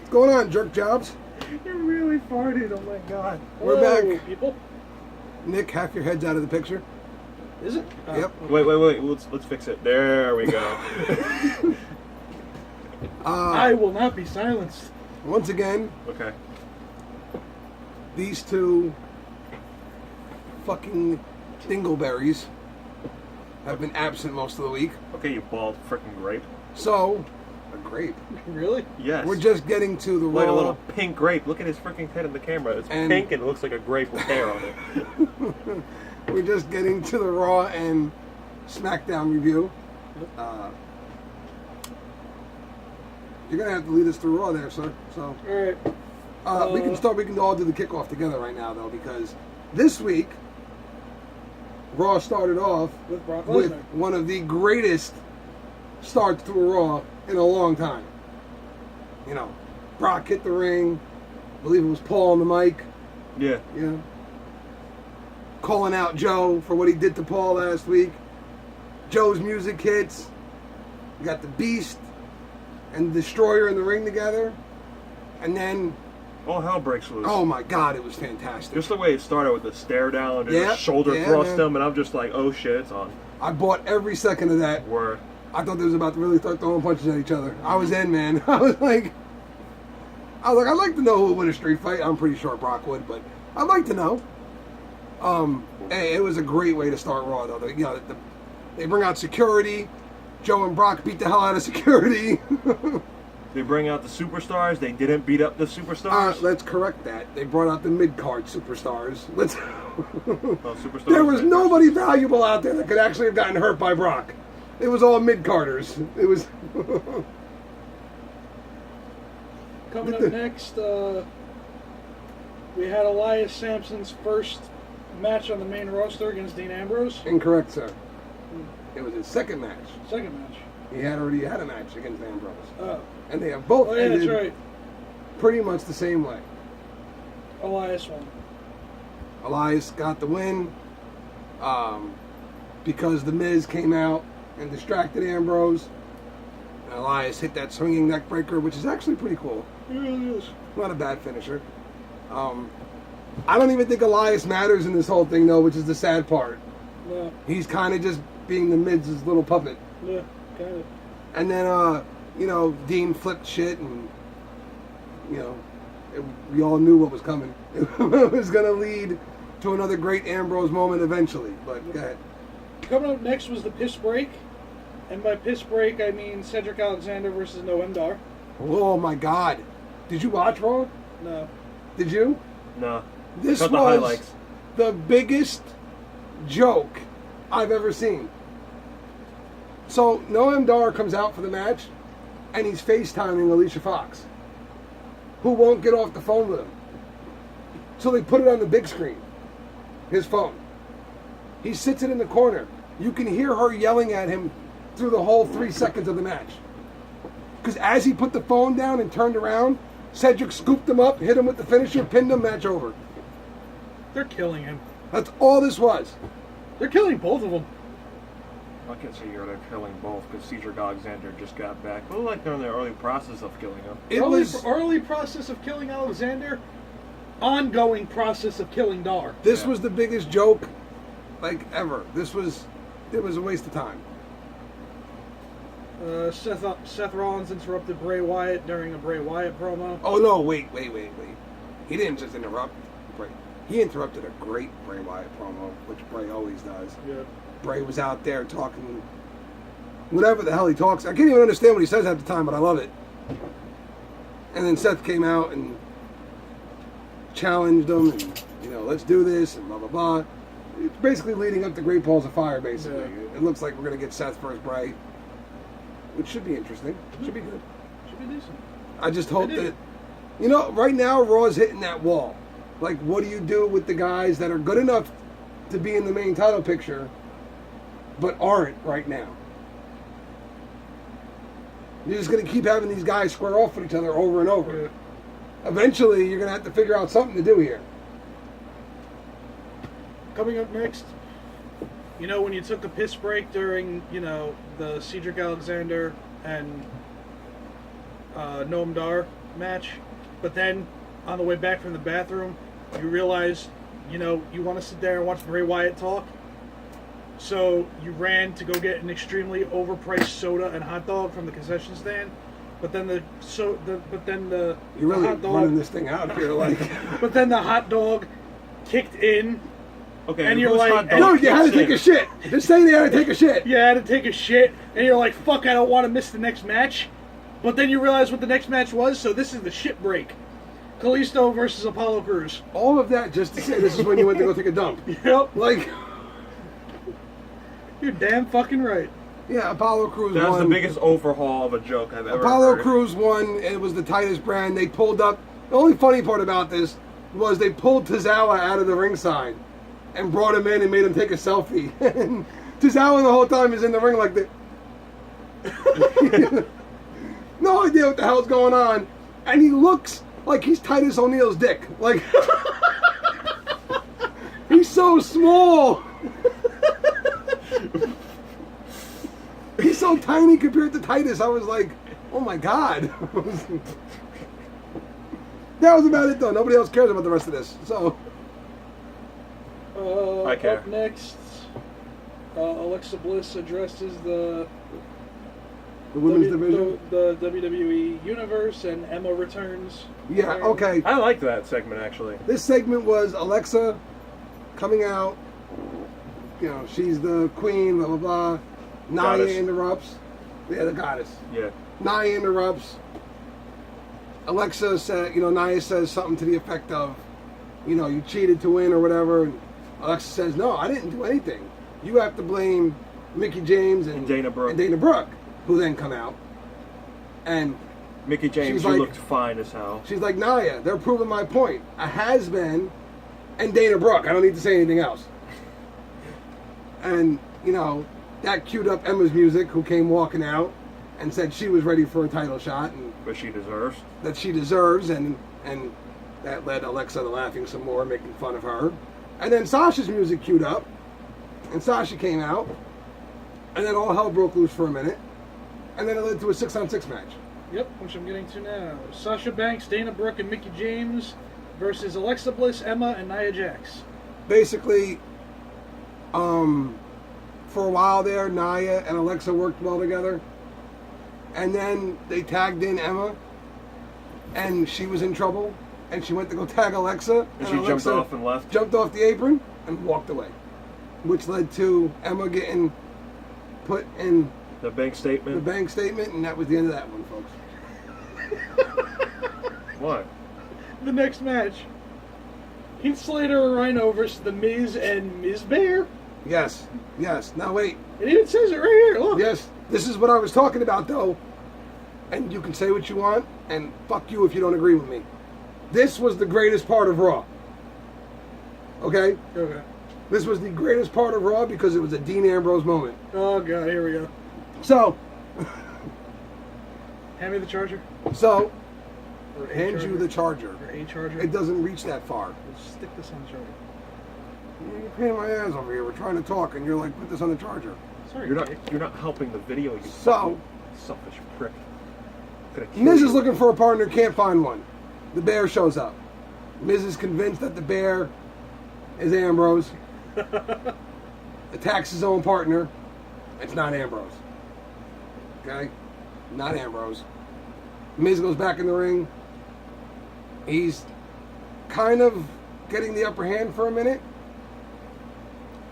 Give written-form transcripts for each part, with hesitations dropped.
What's going on, jerk jobs? You really farted, oh my god. We're Hello, back. people. Nick, half your head's out of the picture. Is it? Yep. Wait. Let's fix it. There we go. I will not be silenced. Once again, Okay. these two fucking dingleberries have been absent most of the week. Okay, you bald freaking grape. So, a grape. Really? Yes. We're just getting to the like raw. a little pink grape. Look at his freaking head in the camera. It's And- pink and it looks like a grape with hair on it. We're just getting to the Raw and Smackdown review. You're gonna have to lead us through Raw there, sir. So Alright. we can start. We can all do the kickoff together right now, though, because this week Raw started off With Brock with Lesnar. one of the greatest starts to a Raw in a long time. You know, Brock hit the ring. I believe it was Paul on the mic. Yeah. You know, calling out Joe for what he did to Paul last week. Joe's music hits. You got the Beast and the Destroyer in the ring together. And then, All hell breaks loose. oh my God, it was fantastic. Just the way it started with the stare down and Yeah, the shoulder yeah, thrust man. him, and I'm just like, oh shit, it's on. I bought every second of that. Word. I thought they was about to really start throwing punches at each other. I was in, man. I was like, I'd like to know who would win a street fight. I'm pretty sure Brock would, but I'd like to know. Hey, it was a great way to start Raw, though. They bring out security. Joe and Brock beat the hell out of security. They bring out the superstars. They didn't beat up the superstars. Let's correct that. They brought out the mid-card superstars. Oh, superstars. There was nobody valuable out there that could actually have gotten hurt by Brock. It was all mid-carders. It was... Coming up next, we had Elias Sampson's first match on the main roster against Dean Ambrose. Incorrect, sir. It was his second match. Second match. He had already had a match against Ambrose. Oh. And they have both Oh, yeah, ended that's right. pretty much the same way. Elias won. Elias got the win because The Miz came out and distracted Ambrose. And Elias hit that swinging neck breaker, which is actually pretty cool. It really is. Not a bad finisher. I don't even think Elias matters in this whole thing, though, which is the sad part. No. He's kind of just being the Miz's little puppet. Yeah, kind of. And then, Dean flipped shit, and, we all knew what was coming. It was going to lead to another great Ambrose moment eventually, but go ahead. Coming up next was the piss break. And by piss break, I mean Cedric Alexander versus Noam Dar. Oh, my God. Did you watch Raw? No. Did you? No. This Cut was the highlights. the biggest joke I've ever seen. So Noam Dar comes out for the match, and he's FaceTiming Alicia Fox, who won't get off the phone with him. So they put it on the big screen, his phone. He sits it in the corner. You can hear her yelling at him through the whole 3 seconds of the match. Because as he put the phone down and turned around, Cedric scooped him up, hit him with the finisher, pinned him, match over. They're killing him. That's all this was. They're killing both of them. I can't say they're killing both because Cedric Alexander just got back. But like they're in the early process of killing him. It was Early process of killing Alexander, ongoing process of killing Dar. This was the biggest joke, like, ever. It was a waste of time. Seth Rollins interrupted Bray Wyatt during a Bray Wyatt promo. Oh no, wait. He didn't just interrupt Bray. He interrupted a great Bray Wyatt promo, which Bray always does. Yeah. Bray was out there talking whatever the hell he talks. I can't even understand what he says at the time, but I love it. And then Seth came out and challenged him, and let's do this, and blah blah blah. It's basically leading up to Great Balls of Fire, basically. Yeah. It looks like we're gonna get Seth versus Bray, which should be interesting. Should be good. Should be decent. I just hope that, right now Raw's hitting that wall. Like, what do you do with the guys that are good enough to be in the main title picture, but aren't right now? You're just going to keep having these guys square off with each other over and over. Yeah. Eventually, you're going to have to figure out something to do here. Coming up next, when you took a piss break during, the Cedric Alexander and Noam Dar match, but then on the way back from the bathroom, you realize, you want to sit there and watch Bray Wyatt talk. So you ran to go get an extremely overpriced soda and hot dog from the concession stand, but then the You're really hot dog, running this thing out here, like. but then the hot dog kicked in. Okay, And you're whose like- hot dog No, you had to kicks take in? a shit. Just say they had to take a shit. You had to take a shit, and you're like, fuck, I don't want to miss the next match. But then you realize what the next match was, so this is the shit break. Kalisto versus Apollo Crews. All of that just to say this is when you went to go take a dump. Yep. Like, You're damn fucking right. yeah, Apollo Crews That was won. the biggest overhaul of a joke I've ever Apollo heard. Crews won. It was the tightest brand. They pulled up. The only funny part about this was they pulled Tozawa out of the ringside and brought him in and made him take a selfie. And Tozawa the whole time is in the ring like that. No idea what the hell's going on. And he looks like he's Titus O'Neil's dick. Like, he's so small. He's so tiny compared to Titus. I was like, oh my god. That was about it though. Nobody else cares about the rest of this. So, I care. Up next, Alexa Bliss addresses the women's division. the WWE Universe, and Emma returns. Yeah, okay. I liked that segment actually. This segment was Alexa coming out. You know, she's the queen, blah, blah, blah. Nia Goddess. interrupts. Yeah, the goddess. Yeah. Nia interrupts. Alexa said, Nia says something to the effect of, you cheated to win or whatever. And Alexa says, no, I didn't do anything. You have to blame Mickie James and Dana Brooke. Who then come out. And Mickie James, she's she like- looked fine as hell. she's like, Nia, they're proving my point. A has-been and Dana Brooke. I don't need to say anything else. And, that queued up Emma's music, who came walking out and said she was ready for a title shot and But she deserves. that she deserves, and that led Alexa to laughing some more, making fun of her. And then Sasha's music queued up, and Sasha came out, and then all hell broke loose for a minute, and then it led to a 6-on-6 match. Yep, which I'm getting to now. Sasha Banks, Dana Brooke, and Mickie James versus Alexa Bliss, Emma, and Nia Jax. Basically, for a while there, Nia and Alexa worked well together, and then they tagged in Emma, and she was in trouble, and she went to go tag Alexa, And she jumped Alexa off and left. jumped off the apron and walked away, which led to Emma getting put in The bank the statement. bank statement, and that was the end of that one, folks. What? The next match, Heath Slater and Rhino versus The Miz and Ms. Bear. Yes. Now wait. It even says it right here, look. Yes, this is what I was talking about, though. And you can say what you want, and fuck you if you don't agree with me. This was the greatest part of Raw. Okay? Okay. This was the greatest part of Raw because it was a Dean Ambrose moment. Oh, God, here we go. So, Hand me the charger. Or a hand charger. you the charger. Or a charger. It doesn't reach that far. Let's stick this on the charger. You're paying my ass over here. We're trying to talk, and you're like, put this on the charger. Sorry, You're Jake. not helping the video, you So- fucking selfish prick. Gonna kill Miz you. is looking for a partner, can't find one. The Bear shows up. Miz is convinced that the Bear is Ambrose. Attacks his own partner. It's not Ambrose. Okay? Not Ambrose. Miz goes back in the ring. He's kind of getting the upper hand for a minute.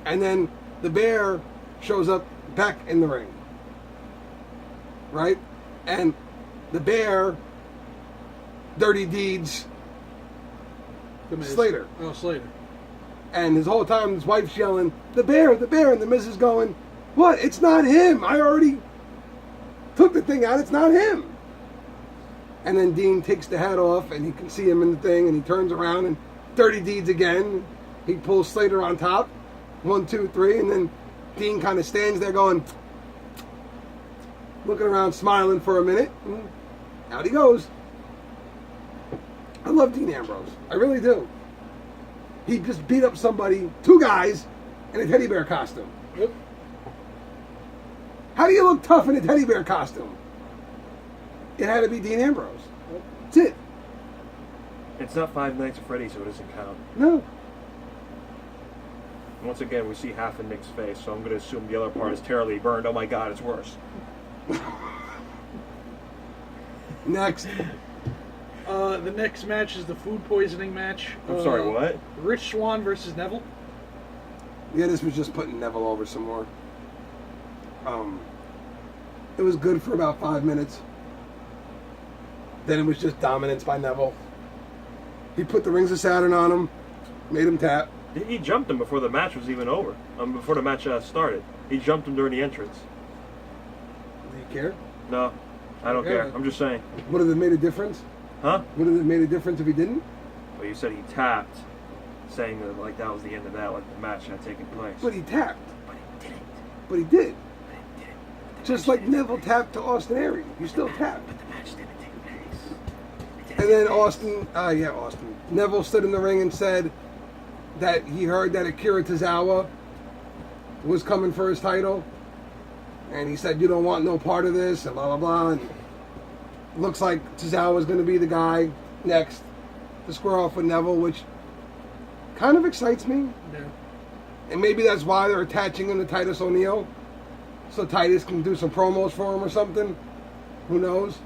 And then the Bear shows up back in the ring. Right? And the Bear dirty deeds The Miz. Slater. Oh, Slater. And his whole time his wife's yelling, the Bear, and the Miz is going, what? It's not him. I already took the thing out. It's not him. And then Dean takes the hat off, and you can see him in the thing, and he turns around and dirty deeds again. He pulls Slater on top. 1, 2, 3, and then Dean kind of stands there going, looking around, smiling for a minute. And out he goes. I love Dean Ambrose. I really do. He just beat up somebody, 2 guys, in a teddy bear costume. Yep. How do you look tough in a teddy bear costume? It had to be Dean Ambrose. That's it. It's not Five Nights at Freddy's, so it doesn't count. No. Once again, we see half of Nick's face, so I'm going to assume the other part is terribly burned. Oh my god, it's worse. Next. The next match is the food poisoning match. I'm sorry, what? Rich Swann versus Neville. Yeah, this was just putting Neville over some more. It was good for about 5 minutes. Then it was just dominance by Neville. He put the Rings of Saturn on him, made him tap. He jumped him before the match was even over. Before the match started. He jumped him during the entrance. Do you care? No, I don't care. I'm just saying. Would it have made a difference? Huh? Would it have made a difference if he didn't? Well, you said he tapped, saying that like that was the end of that, like the match had taken place. But he tapped. But he didn't. But he did. But he didn't. Just like Neville tapped to Austin Aries. You still tapped. But the match didn't take place. And then Austin. Neville stood in the ring and said that he heard that Akira Tozawa was coming for his title. And he said, you don't want no part of this, and blah, blah, blah. And looks like Tozawa's going to be the guy next to square off with Neville, which kind of excites me. Yeah. And maybe that's why they're attaching him to Titus O'Neil. So Titus can do some promos for him or something. Who knows?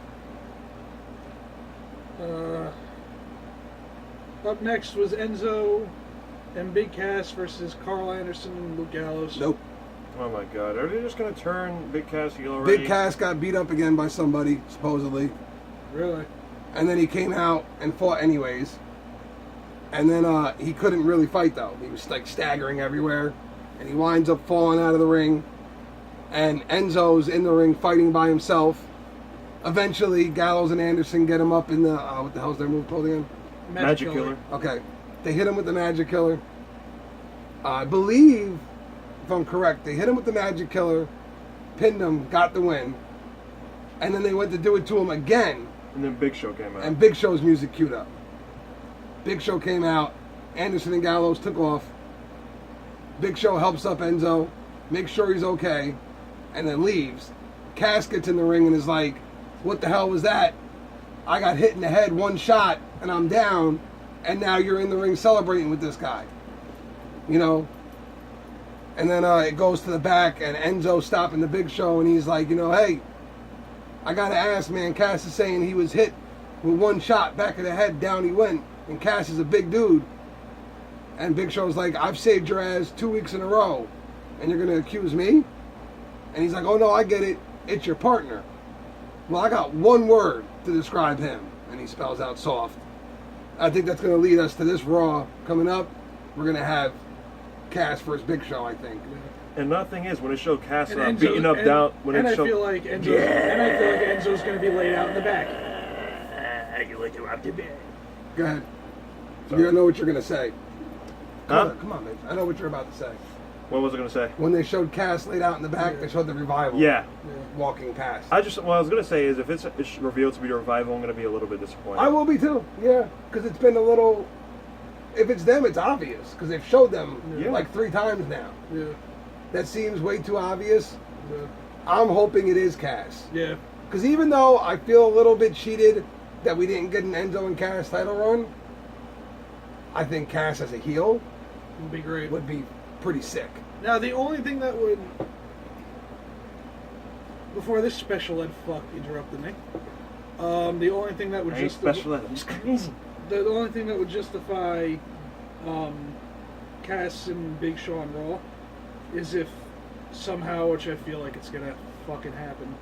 Up next was Enzo and Big Cass versus Carl Anderson and Luke Gallows. Nope. Oh my god, are they just going to turn Big Cass heel already? Big Cass got beat up again by somebody, supposedly. Really? And then he came out and fought anyways. And then he couldn't really fight, though. He was like staggering everywhere. And he winds up falling out of the ring. And Enzo's in the ring fighting by himself. Eventually, Gallows and Anderson get him up in the... what the hell's their move called again? Magic Killer. Okay. They hit him with the Magic Killer. I believe, if I'm correct, they hit him with the Magic Killer, pinned him, got the win. And then they went to do it to him again. And then Big Show came out. And Big Show's music queued up. Big Show came out. Anderson and Gallows took off. Big Show helps up Enzo, makes sure he's okay, and then leaves. Cass gets in the ring and is like, what the hell was that? I got hit in the head, one shot, and I'm down, and now you're in the ring celebrating with this guy. You know? And then it goes to the back, and Enzo stopping the Big Show, and he's like, hey, I gotta ask, man, Cass is saying he was hit with one shot, back of the head, down he went, and Cass is a big dude. And Big Show's like, I've saved your ass 2 weeks in a row, and you're gonna accuse me? And he's like, oh no, I get it, it's your partner. Well, I got one word to describe him, and he spells out soft. I think that's gonna lead us to this Raw coming up. We're gonna have Cass versus Big Show, I think. And another thing is, when it showed Cass And beating up down, when and it I showed, feel like Enzo's going to be laid out in the back. you like to rob the bed. Go ahead. Sorry. You know what you're gonna say. Huh? Come on, man. I know what you're about to say. What was I going to say? When they showed Cass laid out in the back, they showed the revival. Yeah. Walking past. What I was going to say is, if it's revealed to be the revival, I'm going to be a little bit disappointed. I will be too. Yeah, because it's been a little. If it's them, it's obvious because they've showed them like 3 times now. Yeah. That seems way too obvious. Yeah. I'm hoping it is Cass. Yeah. Because even though I feel a little bit cheated that we didn't get an Enzo and Cass title run, I think Cass as a heel Would be great. would be pretty sick. Now, the only thing that would... Before this special ed fuck interrupted me. The only thing that would Hey, special ed, it's crazy. The only thing that would justify Cass and Big Show on Raw is if somehow, which I feel like it's gonna fucking happen,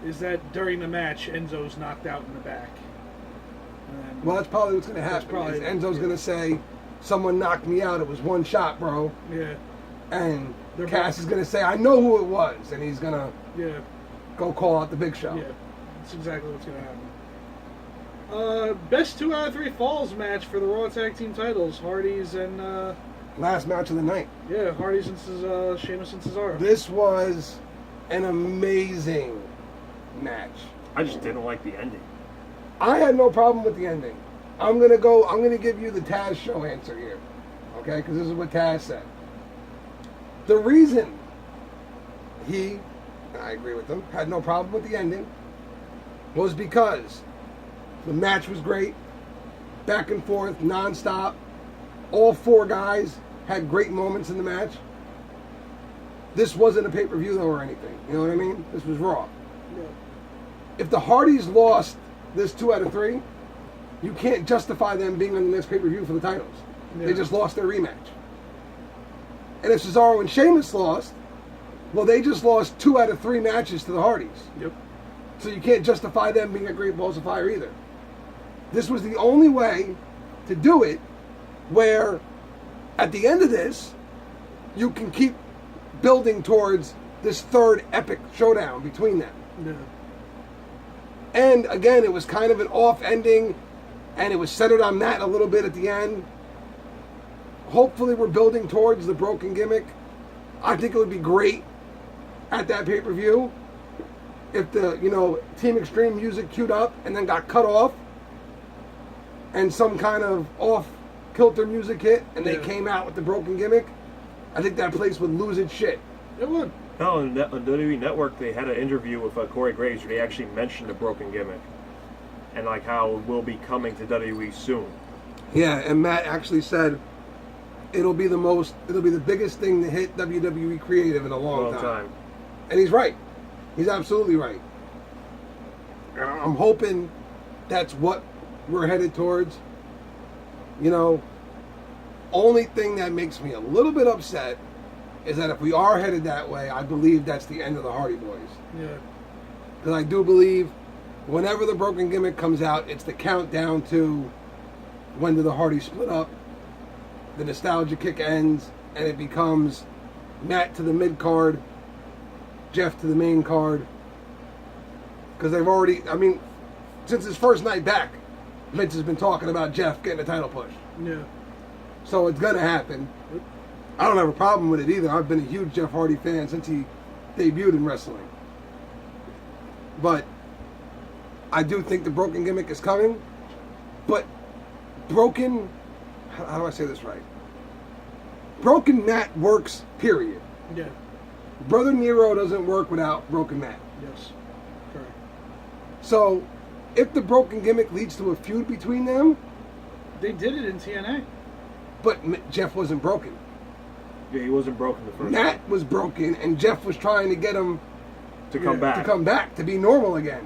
is that during the match Enzo's knocked out in the back. And Well, that's probably what's going to happen. probably- Is Enzo's going to say, someone knocked me out. It was one shot, bro. yeah, And They're Cass both- is going to say, I know who it was. And he's going to yeah, go call out the Big Show. yeah. That's exactly what's gonna happen. Best 2 out of 3 falls match for the Raw Tag Team titles. Hardy's and Last match of the night. Hardy's and Sheamus and Cesaro. This was an amazing match. I just didn't like the ending. I had no problem with the ending. I'm gonna give you the Taz show answer here. Okay? Because this is what Taz said. The reason he, and I agree with him, had no problem with the ending was because The match was great. Back and forth, nonstop. All 4 guys had great moments in the match. This wasn't a pay-per-view, though, or anything. You know what I mean? This was Raw. Yeah. If the Hardys lost this 2 out of 3, you can't justify them being on the next pay-per-view for the titles. Yeah. They just lost their rematch. And if Cesaro and Sheamus lost, well, they just lost 2 out of 3 matches to the Hardys. Yep. So you can't justify them being at Great Balls of Fire either. This was the only way to do it where at the end of this, you can keep building towards this 3rd epic showdown between them. Yeah. And again, it was kind of an off ending, and it was centered on Matt a little bit at the end. Hopefully we're building towards the broken gimmick. I think it would be great at that pay-per-view if the, Team Extreme music queued up and then got cut off and some kind of off-kilter music hit and they came out with the broken gimmick. I think that place would lose its shit. It would. No, on WWE Network, they had an interview with Corey Graves where they actually mentioned the broken gimmick and like how it will be coming to WWE soon. Yeah, and Matt actually said it'll be the biggest thing to hit WWE Creative in a long time. And he's right. He's absolutely right. And I'm hoping that's what we're headed towards. Only thing that makes me a little bit upset is that if we are headed that way, I believe that's the end of the Hardy Boys. Yeah. Because I do believe whenever the broken gimmick comes out, it's the countdown to when do the Hardys split up, the nostalgia kick ends, and it becomes Matt to the mid card, Jeff to the main card. Because they've already, since his first night back, Vince has been talking about Jeff getting a title push. Yeah. So it's going to happen. I don't have a problem with it either. I've been a huge Jeff Hardy fan since he debuted in wrestling. But I do think the broken gimmick is coming. But broken, how do I say this right? Broken Matt works, period. Yeah. Brother Nero doesn't work without broken Matt. Yes. Correct. So if the broken gimmick leads to a feud between them. They did it in TNA. But Jeff wasn't broken. Yeah, he wasn't broken the first Matt time. was broken, and Jeff was trying to get him To come back. to be normal again.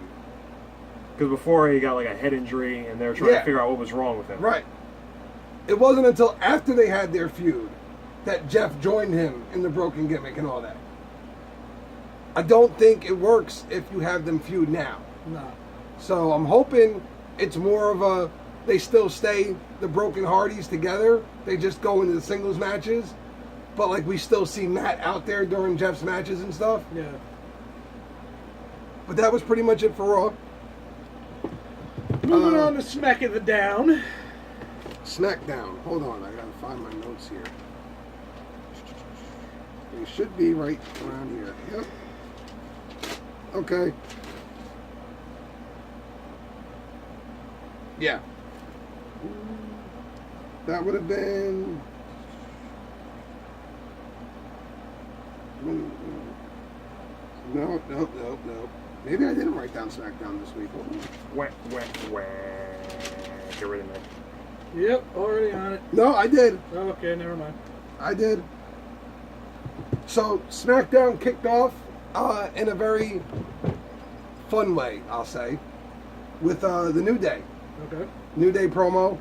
Because before he got like a head injury, and they were trying to figure out what was wrong with him. Right. It wasn't until after they had their feud that Jeff joined him in the broken gimmick and all that. I don't think it works if you have them feud now. No. So I'm hoping it's more of a, they still stay the broken Hardys together. They just go into the singles matches. But like we still see Matt out there during Jeff's matches and stuff. Yeah. But that was pretty much it for Raw. Moving on to Smackdown. Smackdown. Hold on, I gotta find my notes here. They should be right around here. Yep. Okay. Yeah. That would have been. No. Maybe I didn't write down SmackDown this week. Hold on. Wah. Get rid of that. Yep, already on it. No, I did. Oh, okay, never mind. I did. So SmackDown kicked off in a very fun way, I'll say, with the New Day. Okay. New Day promo.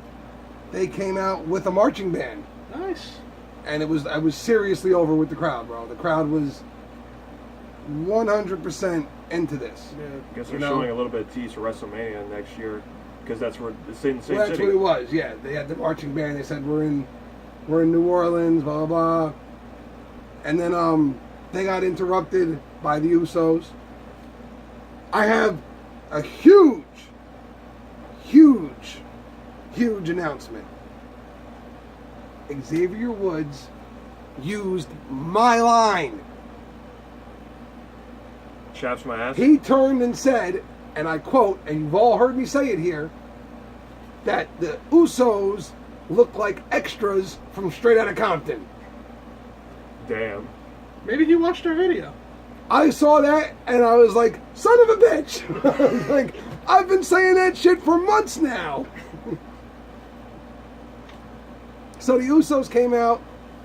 They came out with a marching band, Nice. and I was seriously over with the crowd, bro. The crowd was 100% into this. Yeah. I guess they're You know? showing a little bit of tease for WrestleMania next year, because that's where the same Well, that's city. what it was. Yeah, they had the marching band. They said we're in New Orleans, blah blah blah, and then they got interrupted by the Usos. I have a huge announcement. Xavier Woods used my line. Chaps my ass. He turned and said, and I quote, and you've all heard me say it here, that the Usos look like extras from Straight Outta Compton. Damn. Maybe he watched our video. I saw that and I was like, son of a bitch. I was like, I've been saying that shit for months now. So the Usos came out.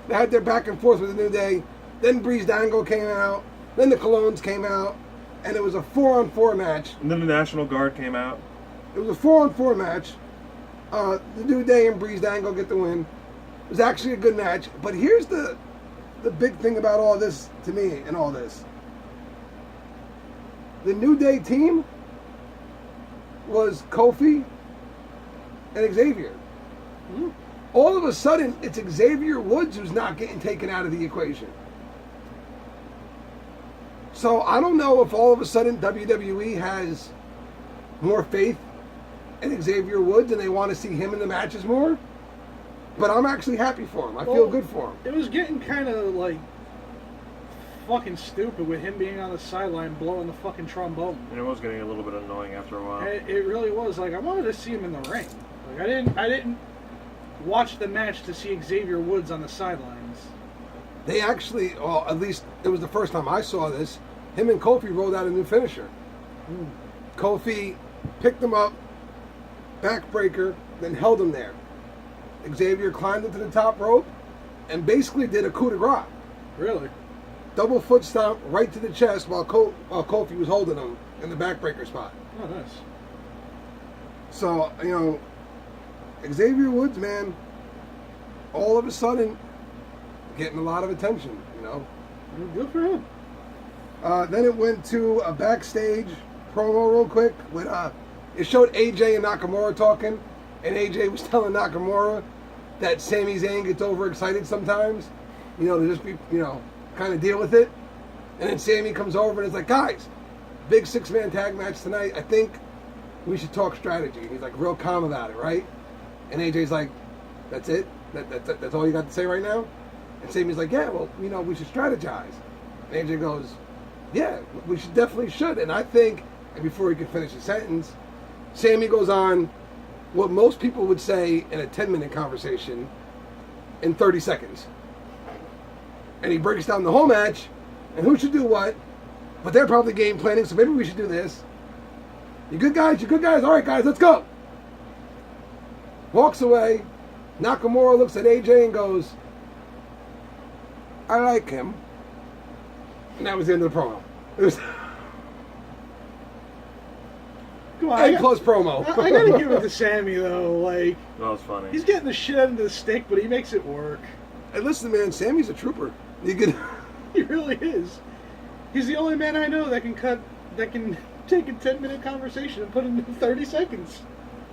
They had their back and forth with the New Day. Then Breezango came out. Then the Colognes came out. And it was a 4-on-4 match. And then the National Guard came out. It was a 4-on-4 match. The New Day and Breezango get the win. It was actually a good match. But here's the big thing about all this, to me, and all this. The New Day team was Kofi and Xavier. Mm-hmm. All of a sudden, it's Xavier Woods who's not getting taken out of the equation. So I don't know if all of a sudden WWE has more faith in Xavier Woods and they want to see him in the matches more. But I'm actually happy for him. I feel good for him. It was getting kind of like fucking stupid with him being on the sideline blowing the fucking trombone. And it was getting a little bit annoying after a while. It really was. Like, I wanted to see him in the ring. Like, I didn't watch the match to see Xavier Woods on the sidelines. They actually, well, at least it was the first time I saw this, him and Kofi rolled out a new finisher. Mm. Kofi picked him up, backbreaker, then held him there. Xavier climbed into the top rope and basically did a coup de grace. Really? Double foot stomp right to the chest while Kofi was holding him in the backbreaker spot. Oh, nice. So, you know, Xavier Woods, man, all of a sudden getting a lot of attention, you know. Good for him. Then it went to a backstage promo real quick. With it showed AJ and Nakamura talking, and AJ was telling Nakamura that Sami Zayn gets overexcited sometimes, you know, to just be, you know, kind of deal with it. And then Sami comes over and is like, guys, big 6-man tag match tonight. I think we should talk strategy. And he's like real calm about it, right? And AJ's like, that's it? That's all you got to say right now? And Sami's like, yeah, well, you know, we should strategize. And AJ goes, yeah, we definitely should. And I think, and before he could finish his sentence, Sami goes on what most people would say in a 10-minute conversation in 30 seconds. And he breaks down the whole match, and who should do what, but they're probably game planning, so maybe we should do this. You good guys? You good guys? All right, guys, let's go. Walks away. Nakamura looks at AJ and goes, I like him. And that was the end of the promo. It was Come on, A-plus promo. I gotta give it to Sami, though. Like, That was funny. he's getting the shit into the stick, but he makes it work. Hey, listen, man, Sammy's a trooper. You could... He really is. He's the only man I know that can take a 10-minute conversation and put it into 30 seconds.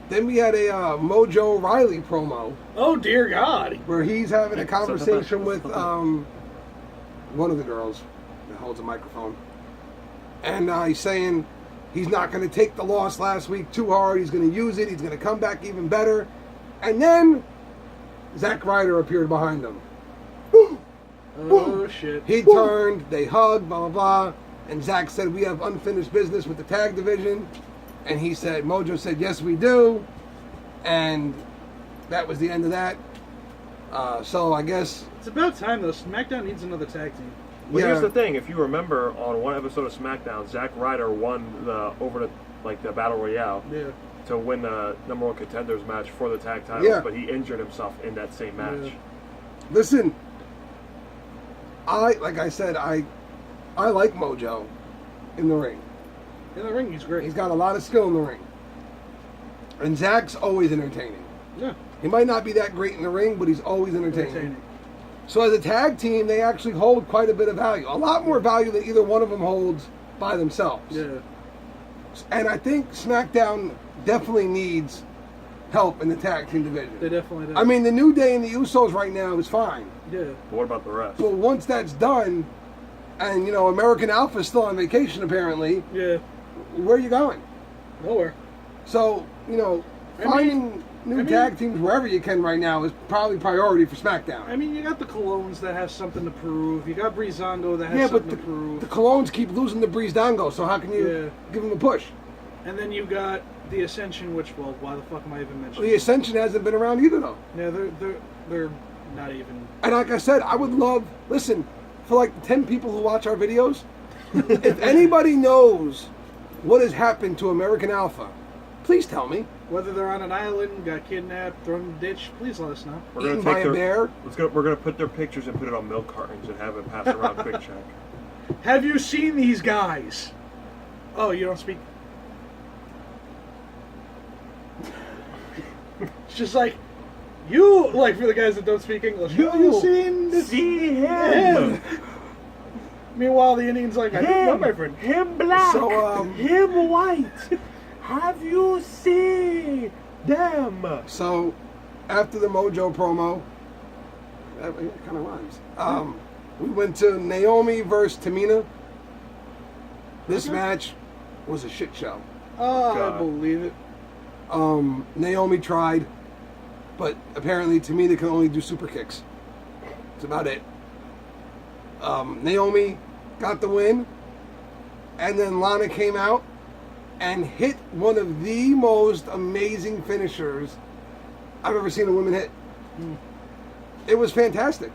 Then we had a Mojo Riley promo Oh, dear God. where he's having a conversation with one of the girls that holds a microphone. And he's saying he's not going to take the loss last week too hard. He's going to use it. He's going to come back even better. And then Zack Ryder appeared behind him. Oh, shit. He turned, they hugged, blah, blah, blah. And Zack said, we have unfinished business with the tag division. And he said, Mojo said, yes, we do. And that was the end of that. So I guess... It's about time, though. SmackDown needs another tag team. Well, here's the thing. If you remember, on one episode of SmackDown, Zack Ryder won the Battle Royale Yeah. to win the number one contenders match for the tag titles, Yeah. but he injured himself in that same match. Yeah. Listen, like I said, I like Mojo in the ring. In the ring, he's great. He's got a lot of skill in the ring. And Zack's always entertaining. Yeah. He might not be that great in the ring, but he's always entertaining. So as a tag team, they actually hold quite a bit of value. A lot more value than either one of them holds by themselves. Yeah. And I think SmackDown definitely needs help in the tag team division. They definitely do. I mean, the New Day and the Usos right now is fine. Yeah. But what about the rest? But once that's done, and, you know, American Alpha's still on vacation apparently, Yeah. where are you going? Nowhere. So, you know, finding new tag teams wherever you can right now is probably priority for SmackDown. I mean, you got the Colognes that has something to prove. You got Breezango that has something to prove. The Colognes keep losing to Breezango, so how can you give them a push? And then you got the Ascension, which, well, why the fuck am I even mentioning? Well, the Ascension hasn't been around either, though. Yeah, they're not even. And like I said, I would love, listen, for like 10 people who watch our videos, if anybody knows what has happened to American Alpha Please tell me. Whether they're on an island, got kidnapped, thrown in the ditch, please let us know. We're gonna Eaten by a bear. We're gonna put their pictures and put it on milk cartons and have it pass around quick check. Have you seen these guys? Oh, you don't speak. It's just like, you, like for the guys that don't speak English, you seen this? See him. Meanwhile, the Indian's like, I don't know my friend. Him black. So, him white. Have you seen them? So, after the Mojo promo, that kind of rhymes. We went to Naomi versus Tamina. This match was a shit show. Oh, God. I believe it. Naomi tried, but apparently Tamina can only do super kicks. That's about it. Naomi got the win, and then Lana came out and hit one of the most amazing finishers I've ever seen a woman hit. It was fantastic.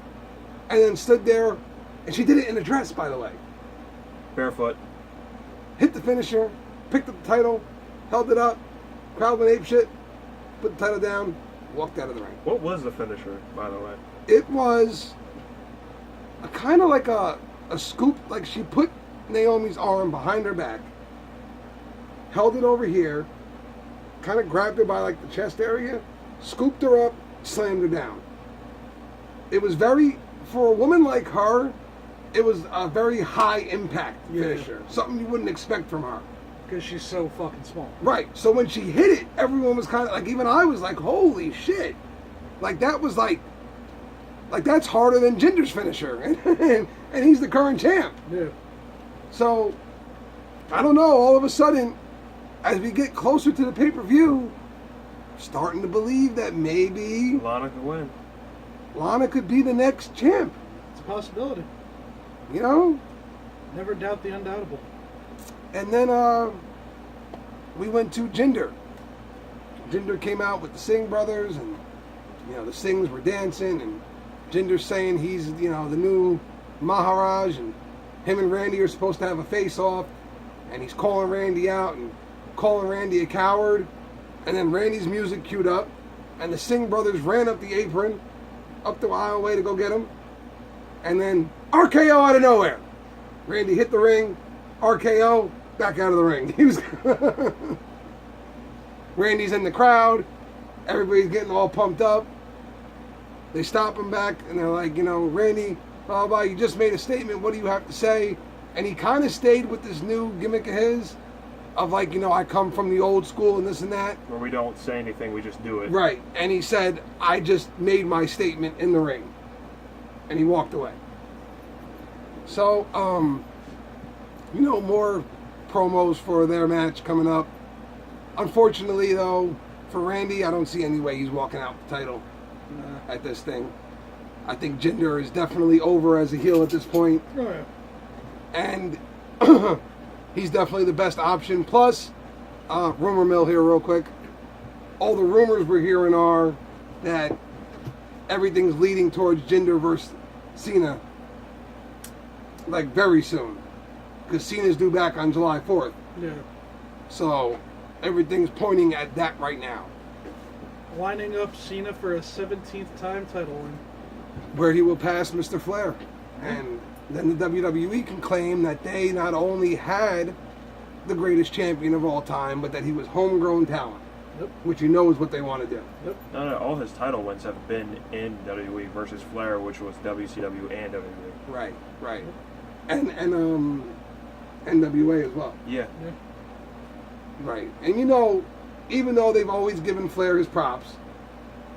And then stood there, and she did it in a dress, by the way. Barefoot. Hit the finisher, picked up the title, held it up, crowd went ape shit, put the title down, walked out of the ring. What was the finisher, by the way? It was a kind of like a scoop, like she put Naomi's arm behind her back, held it over here, kind of grabbed her by like the chest area, scooped her up, slammed her down. It was very, for a woman like her, it was a very high impact finisher. Something you wouldn't expect from her. Because she's so fucking small. Right. So when she hit it, everyone was kind of like, even I was like, holy shit. Like that was like that's harder than Jinder's finisher. And he's the current champ. Yeah. So, I don't know, all of a sudden, as we get closer to the pay-per-view, starting to believe that maybe Lana could win. Lana could be the next champ. It's a possibility. You know? Never doubt the undoubtable. And then we went to Jinder. Jinder came out with the Singh brothers, and the Singhs were dancing, and Jinder's saying he's the new Maharaj, and him and Randy are supposed to have a face-off, and he's calling Randy out and calling Randy a coward. And then Randy's music queued up, and the Singh brothers ran up the apron, up the aisleway to go get him, and then RKO out of nowhere. Randy hit the ring, RKO, back out of the ring. He was Randy's in the crowd, everybody's getting all pumped up. They stop him back, and they're like, Randy, blah, blah, you just made a statement, what do you have to say? And he kind of stayed with this new gimmick of his, of like, I come from the old school and this and that. Where we don't say anything, we just do it. Right. And he said, I just made my statement in the ring. And he walked away. So, more promos for their match coming up. Unfortunately, though, for Randy, I don't see any way he's walking out with the title at this thing. I think Jinder is definitely over as a heel at this point. Oh, yeah. And he's definitely the best option. Plus, rumor mill here real quick. All the rumors we're hearing are that everything's leading towards Jinder versus Cena. Like very soon. Because Cena's due back on July 4th. Yeah. So, everything's pointing at that right now. Lining up Cena for a 17th time title win. Where he will pass Mr. Flair. And then the WWE can claim that they not only had the greatest champion of all time, but that he was homegrown talent. Yep. Which is what they want to do. Yep. No, all his title wins have been in WWE versus Flair, which was WCW and WWE. Right, right. And NWA as well. Yeah. Yeah. Right. And even though they've always given Flair his props,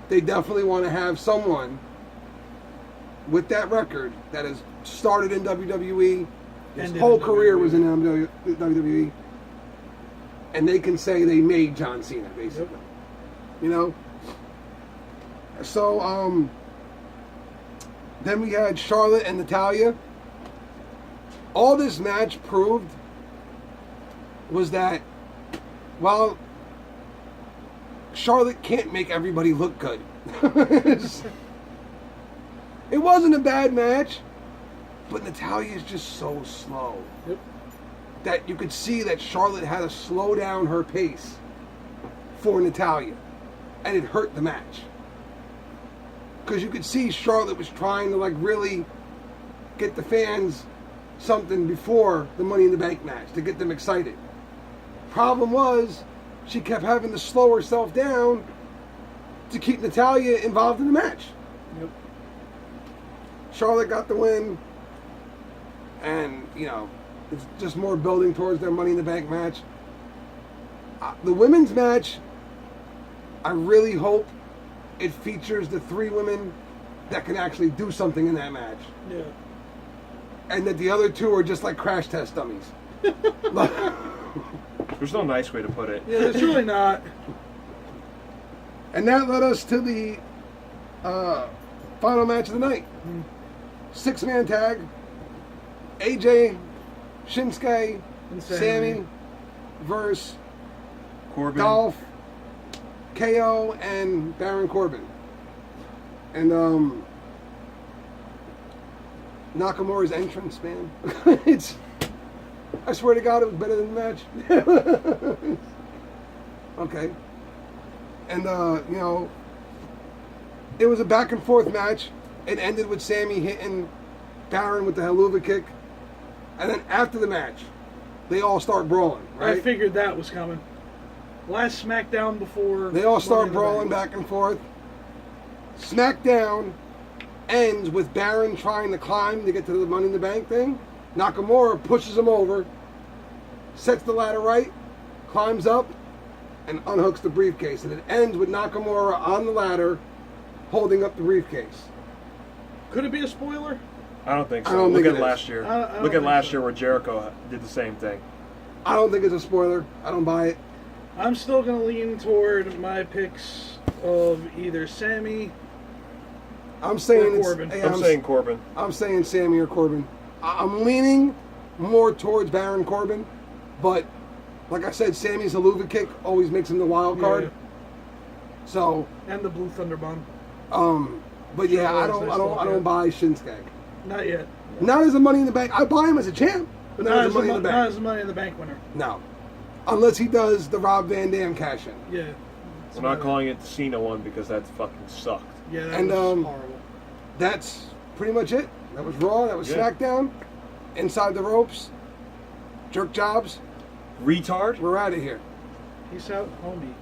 they definitely want to have someone with that record that has started in WWE, his And whole in career WWE. was in WWE, and they can say they made John Cena, basically. Yep. So, then we had Charlotte and Natalya. All this match proved was that while Charlotte can't make everybody look good, it wasn't a bad match, but Natalya is just so slow. Yep. That you could see that Charlotte had to slow down her pace for Natalya, and it hurt the match. Because you could see Charlotte was trying to like really get the fans something before the Money in the Bank match to get them excited. Problem was, she kept having to slow herself down to keep Natalya involved in the match. Yep. Charlotte got the win, and you know, it's just more building towards their Money in the Bank match. The women's match, I really hope it features the 3 women that can actually do something in that match. Yeah. And that the other 2 are just like crash test dummies. There's no nice way to put it. Yeah, it's really not. And that led us to the final match of the night. 6-man tag. AJ, Shinsuke, And Sammy versus Corbin. Dolph, KO, and Baron Corbin. And Nakamura's entrance, man. I swear to God, it was better than the match. Okay. And, you know, it was a back and forth match. It ended with Sammy hitting Baron with the Helluva kick. And then after the match, they all start brawling, right? I figured that was coming. Last SmackDown before... They all start Money in the brawling Bank. back and forth. SmackDown ends with Baron trying to climb to get to the Money in the Bank thing. Nakamura pushes him over, sets the ladder right, climbs up, and unhooks the briefcase. And it ends with Nakamura on the ladder holding up the briefcase. Could it be a spoiler? I don't think so. I don't Look think at it last is. year. I don't Look at think last so. year where Jericho did the same thing. I don't think it's a spoiler. I don't buy it. I'm still going to lean toward my picks of either Sammy... I'm saying Or it's. Corbin. Hey, I'm saying Corbin. I'm saying Sammy or Corbin. I'm leaning more towards Baron Corbin, but like I said, Sammy's Helluva kick always makes him the wild card. Yeah. So, And the Blue Thunder Bomb. but yeah, I Sure, don't buy Shinsuke. Not yet. Not as a Money in the Bank. I buy him as a champ, but not, as a Money in the Not Bank. as a Money in the Bank winner. No, unless he does the Rob Van Dam cash in. Yeah. We're not calling it the Cena one because that fucking sucked. Yeah, that And, was horrible. That's pretty much it. That was Raw. That was Yeah. SmackDown. Inside the ropes. Jerk jobs. Retard? We're out of here. Peace out, homie.